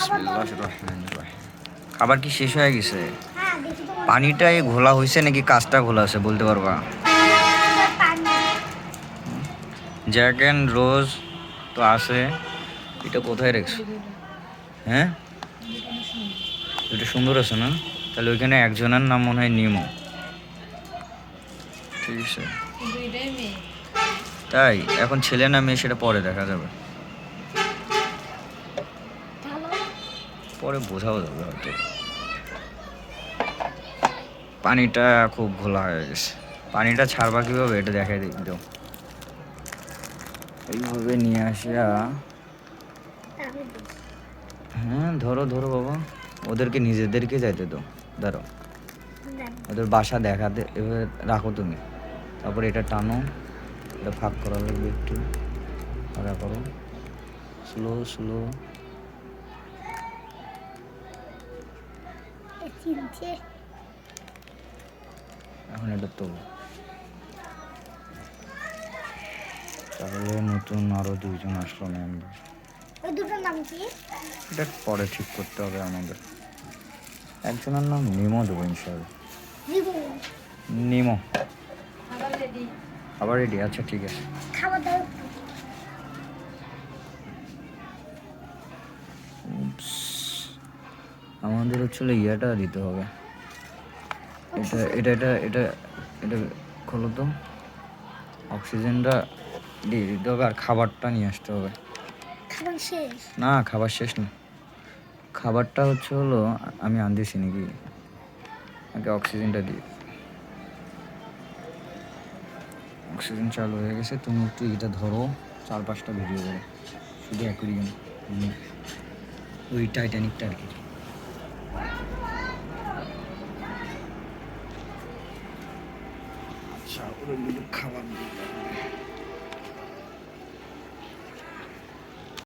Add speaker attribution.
Speaker 1: বিসমিল্লাহির রহমানির রহিম। খাবার কি শেষ হয়ে গেছে? পানিটাই ঘোলা হয়েছে নাকি কাজটা ঘোলা আছে বলতে পারবা? জ্যাক অ্যান্ড রোজ তো আছে, এটা কোথায় রেখেছো? হ্যাঁ, এটা সুন্দর আছে না? তাহলে ওইখানে একজনের নাম মনে হয় নিমো। ঠিক আছে, তাই এখন ছেলে না মেয়ে সেটা পরে দেখা যাবে, পরে বোঝাও যাবে হয়তো। পানিটা খুব ঘোলা হয়ে গেছে, পানিটা ছাড়বা কীভাবে এটা দেখাই দাও। এইভাবে নিয়ে আসিয়া, হ্যাঁ ধরো ধরো বাবা, ওদেরকে নিজেদেরকে যাইতে দাও। ধরো ওদের বাসা দেখাতে এভাবে রাখো তুমি, তারপরে এটা টানো, এটা ফাঁক করা লাগবে একটু, ফাঁকা করো, স্লো স্লো। এখন এটা তোলো, তাহলে নতুন আরো দুইজন আসলো মেম্বার। এটা পরে ঠিক করতে হবে আমাদের। একজনের নাম নিমো দেবো ইনশাআল্লাহ। নিমো আবার রেডি? আচ্ছা ঠিক আছে। আমাদের হচ্ছে ইয়াটা দিতে হবে, এটা এটা এটা এটা এটা খোলো তো, অক্সিজেনটা দিয়ে দিতে হবে আর খাবারটা নিয়ে আসতে হবে। না খাবার শেষ না, খাবারটা হচ্ছে হলো আমি আনতেছি নাকি, আগে অক্সিজেনটা দিয়ে। অক্সিজেন চালু হয়ে গেছে, তুমি একটু এটা ধরো, 4-5টা ভিডিও করো শুধু অ্যাকুয়ারিয়াম, ওই টাইটানিকটা আর কি। আচ্ছা ওগুলো খাবার দিতে হবে।